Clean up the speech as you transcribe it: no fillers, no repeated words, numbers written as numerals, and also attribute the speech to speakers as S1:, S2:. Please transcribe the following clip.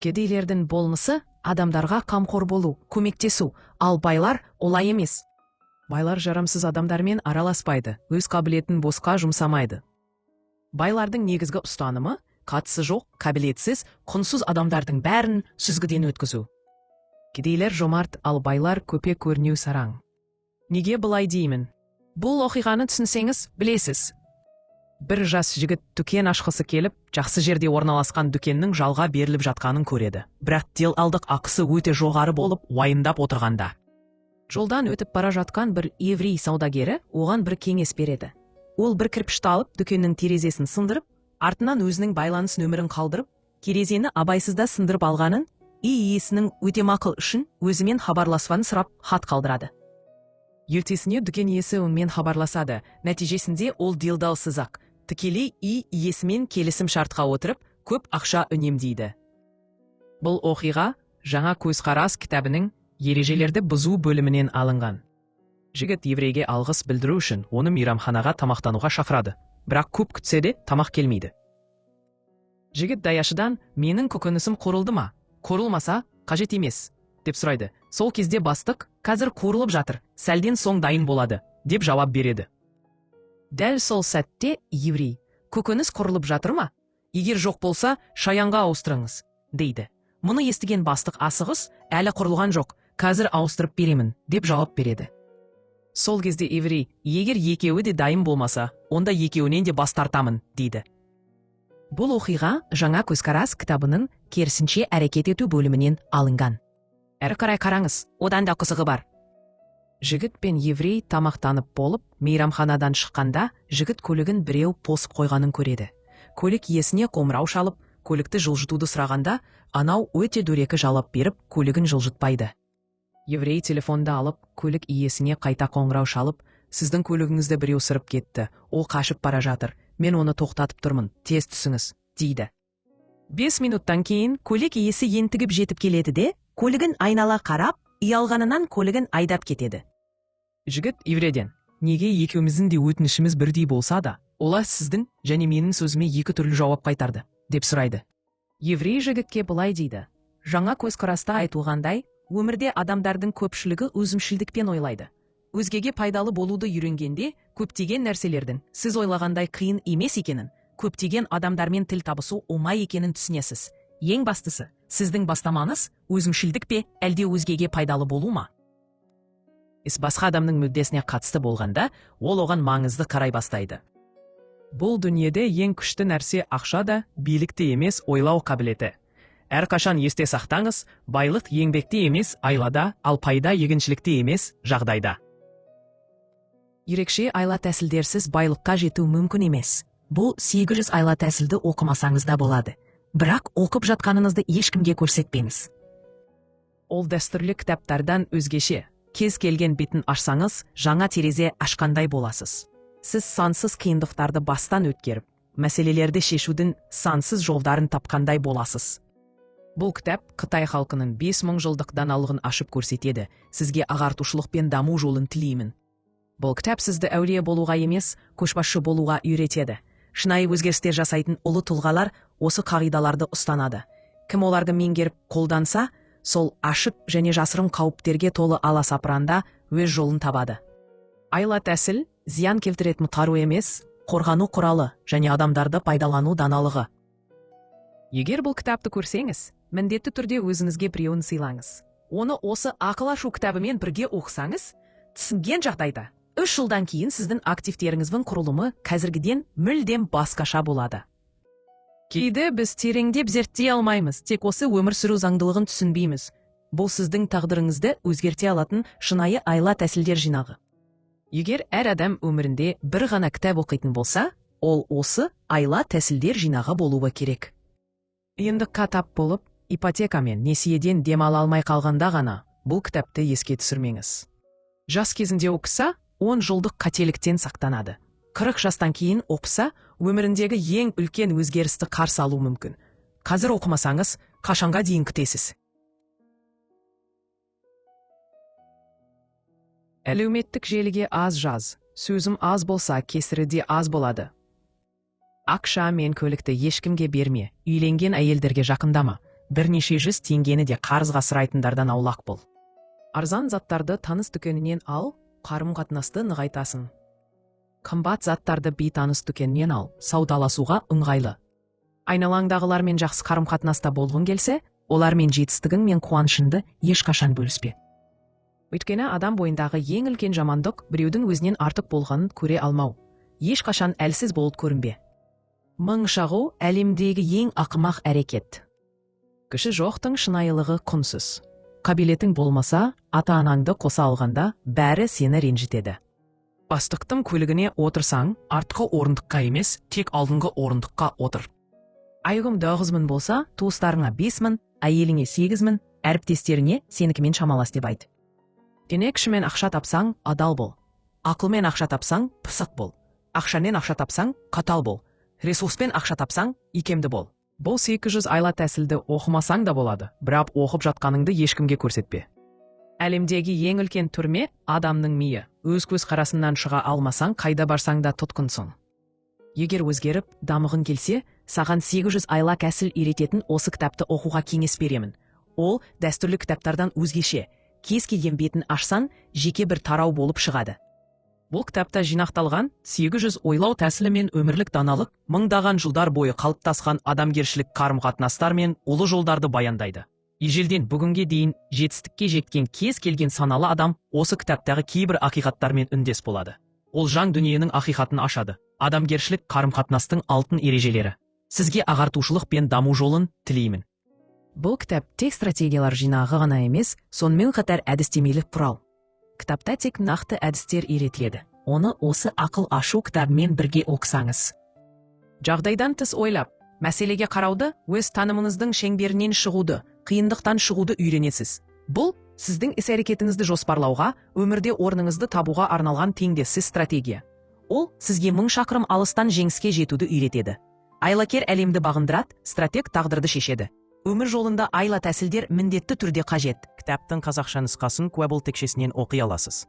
S1: Кедейлердің болмысы адамдарға қамқор болу, көмектесу, ал байлар олай емес. Байлар жарамсыз адамдармен араласпайды, өз қабілетін босқа жұмсамайды. Байлардың негізгі ұстанымы қатысы жоқ, қабілетсіз, құнсыз адамдардың бәрін сүзгіден өткізу. Кедейлер жомарт, ал байлар көпе көрнеу сараң. Неге бұлай деймін? Бұл оқиғаны түсінсеңіз, білесіз. Бір жас жігіт дүкен ашқысы келіп, жақсы жерде орналасқан дүкеннің жалға беріліп жатқанын көреді. Бірақ делдалдық ақысы өте жоғары болып, уайымдап отырғанда. Жолдан өтіп бара жатқан бір еврей саудагері оған бір кеңес береді. Ол бір кірпішті алып, дүкеннің терезесін сындырып, артынан өзінің байланыс нөмірін қалдырып, терезені абайсызда сындырып алғанын, үй иесінің өтемақы үшін өзімен хабарласуын сұрап хат қалдырады. Ертесіне дүкен иесі онымен хабарласады. Нәтижесінде ол делдалсыз-ақ тікелей үй иесімен келісім шартқа отырып, көп ақша үнемдейді. Бұл оқиға жаңа көзқарас кітабының ережелерді бұзу бөлімінен алынған. Жігіт еврейге алғыс білдіру үшін оны мейрамханаға тамақтануға шақырады. Бірақ көп күтсе де тамақ келмейді. Жігіт даяшыдан: менің көкөнісім қорылды ма? Қорылмаса, қажет емес, деп сұрайды. Сол кезде бастық: қазір қуырылып жатыр, сәлден соң дайын болады, деп жауап береді. Дәл сол сәтте еврей: көкөніс қорылып жатыр ма? Егер жоқ болса, шаянға ауыстырыңыз, дейді. Мұны естіген бастық: асығыс, әлі құрылған жоқ, қазір ауыстырып беремін, деп жауап береді. Сол кезде еврей: егер екеуі де дайын болмаса, онда екеуінен де бас тартамын, дейді. Бұл оқиға жаңа көзқарас кітабының керісінше әрекет ету бөлімінен алынған. Әрі қарай қараңыз, одан да қызығы бар. Жігіт пен еврей тамақтанып болып, мейрамханадан шыққанда, жігіт көлігін біреу посып қойғанын көреді. Көлік иесіне қоңырау шалып, көлікті жылжытуды сұрағанда, анау өте дөрекі жауап беріп, көлігін жылжытпайды. Еврей телефонды алып, көлік иесіне қайта қоңырау шалып: сіздің көлігіңізді біреу сырып кетті, ол қашып бара жатыр, мен оны тоқтатып тұрмын, тез түсіңіз, дейді. 5 минуттан кейін көлік иесі ентігіп жетіп келеді де, көлігін айнала қарап, ұялғанынан көлігін айдап кетеді. Жігіт еврейден: неге екеуміздің де өтінішіміз бірдей болса да, олар сіздің және менің сөзіме екі түрлі жауап қайтарды, деп сұрайды. Еврей жігітке былай дейді: жаңа көзқараста айтылғандай, өмірде адамдардың көпшілігі өзімшілдікпен ойлайды. Өзгеге пайдалы болуды үйренгенде, көптеген нәрселердің сіз ойлағандай қиын емес екенін, көптеген адамдармен тіл табысу оңай екенін түсінесіз. Ең бастысы, сіздің бастамаңыз өзімшілдік пе, әлде өзгеге пайдалы болу ма? Іс басқа адамның мүддесіне қатысты болғанда, ол оған маңызды қарай бастайды. Бұл дүниеде ең күшті нәрсе ақша да, билікте емес, ойлау қабілеті. Әрқашан есте сақтаңыз, байлық еңбекте емес, айлада, ал пайда егіншілікте емес, жағдайда. Ерекше айла тәсілдерсіз байлыққа жету мүмкін емес. Бұл 800 айла тәсілді оқымасаңыз да болады. Бірақ оқып жатқаныңызды ешкімге көрсетпеңіз. Ол дәстүрлі кітаптардан өзгеше. Кез келген бетін ашсаңыз, жаңа терезе ашқандай боласыз. Сіз сансыз қиындықтарды бастан өткеріп, мәселелерді шешудің сансыз жолдарын тапқандай боласыз. Бұл кітап Қытай халқының 5000 жылдық даналығын ашып көрсетеді. Сізге ағартушылық пен даму жолын тілеймін. Бұл кітап сізді әулие болуға емес, көшбасшы болуға үйретеді. Шынайы өзгерістер жасайтын ұлы тұлғалар осы қағидаларды ұстанады. Кім оларды меңгеріп қолданса, сол ашық және жасырын қауіптерге толы аласапыранда өз жолын табады. Айла тәсіл зиян келтіретін қару емес, қорғану құралы және адамдарды пайдалану даналығы. Егер бұл кітапты көрсеңіз, міндетті түрде өзіңізге біреуін сыйлаңыз. Оны осы ақыл ашу кітабымен бірге оқысаңыз, түсінген жағдайда 3 жылдан кейін сіздің активтеріңіздің құрылымы қазіргіден мүлдем басқаша болады. Кейде біз тереңдеп зерттей алмаймыз, тек осы өмір сүру заңдылығын түсінбейміз. Бұл сіздің тағдырыңызды өзгерте алатын шынайы айла тәсілдер жинағы. Егер әр адам өмірінде бір ғана кітап оқитын болса, ол осы айла тәсілдер жинағы болуы керек. Қиындыққа тап болып, ипотека мен несиеден демала алмай қалғанда ғана бұл кітапты еске түсірмеңіз. Жас кезінде оқыса, 10 жылдық қателіктен сақтанады. 40 жастан кейін оқыса, өміріндегі ең үлкен өзгерісті қарсы алу мүмкін. Қазір оқымасаңыз, қашанға дейін күтесіз? Әлеуметтік желіге аз жаз, сөзім аз болса, кесірі де аз болады. Ақша мен көлікті ешкімге берме, үйленген әйелдерге жақындама. бірнеше жүз теңгені де қарызға сұрайтындардан аулақ бол. Арзан заттарды таныс дүкенінен ал, қарым-қатынасты нығайтасың. Қымбат заттарды бейтаныс дүкенінен ал, саудаласуға ыңғайлы. Айналаңдағылармен жақсы қарым-қатынаста болғың келсе, олармен жетістігің мен қуанышыңды ешқашан бөліспе. Өйткені адам бойындағы ең үлкен жамандық біреудің өзінен артық болғанын көре алмау. Ешқашан әлсіз болып көрінбе. Мың шағу әлемдегі ең ақымақ әрекет. Кіші жоқтың шынайылығы құнсыз. Қабілетің болмаса, ата-анаңды қоса алғанда бәрі сені ренжітеді. Бастықтың көлігіне отырсаң, артқы орындыққа емес, тек алдыңғы орындыққа отыр. Айығым 9.000 болса, туыстарыңа 5.000, әйеліңе 8.000, әріптестеріңе сенікімен шамалас деп айт. Демекшімен ақша тапсаң, адал бол. Ақылмен ақша тапсаң, пысық бол. Ақшамен ақша тапсаң, қатал бол. Ресурспен ақша тапсаң, икемді бол. Бұл 800 айла тәсілді оқымасаң да болады, бірақ оқып жатқаныңды ешкімге көрсетпе. Әлемдегі ең үлкен түрме адамның миы. Өз көз қарасынан шыға алмасаң, қайда барсаң да тұтқынсың. Егер өзгеріп, дамығың келсе, саған 800 айла тәсіл үйрететін осы кітапты оқуға кеңес беремін. Ол дәстүрлі кітаптардан өзгеше. Кез келген бетін ашсан, жеке бір тарау болып шығады. Бұл кітапта жинақталған 800 ойлау тәсілі мен өмірлік даналық мыңдаған жылдар бойы қалыптасқан адамгершілік қарым-қатынастар мен ұлы жолдарды баяндайды. Ежелден бүгінге дейін жетістікке жеткен кез келген саналы адам осы кітаптағы кейбір ақиқаттармен үндес болады. Ол жан дүниенің ақиқатын ашады. Адамгершілік қарым-қатынастың алтын ережелері. Сізге ағартушылық пен даму жолын тілеймін. Бұл кітап тек стратегиялар жинағы ғана емес, сонымен қатар әдістемелік құрал. Кітапта тек нақты әдістер үйретіледі. Оны осы ақыл ашу кітабымен бірге оқысаңыз. Жағдайдан тыс ойлап, мәселеге қарауды, өз танымыңыздың шеңберінен шығуды, қиындықтан шығуды үйренесіз. Бұл сіздің іс-әрекетіңізді жоспарлауға, өмірде орныңызды табуға арналған теңдессіз стратегия. Ол сізге 1000 шақырым алыстан жеңіске жетуді үйретеді. Айлакер әлемді бағындырады, стратег тағдырды шешеді. Өмір жолында айла тәсілдер міндетті түрде қажет.
S2: Кітаптың қазақша нұсқасын Quable текшесінен оқи аласыз.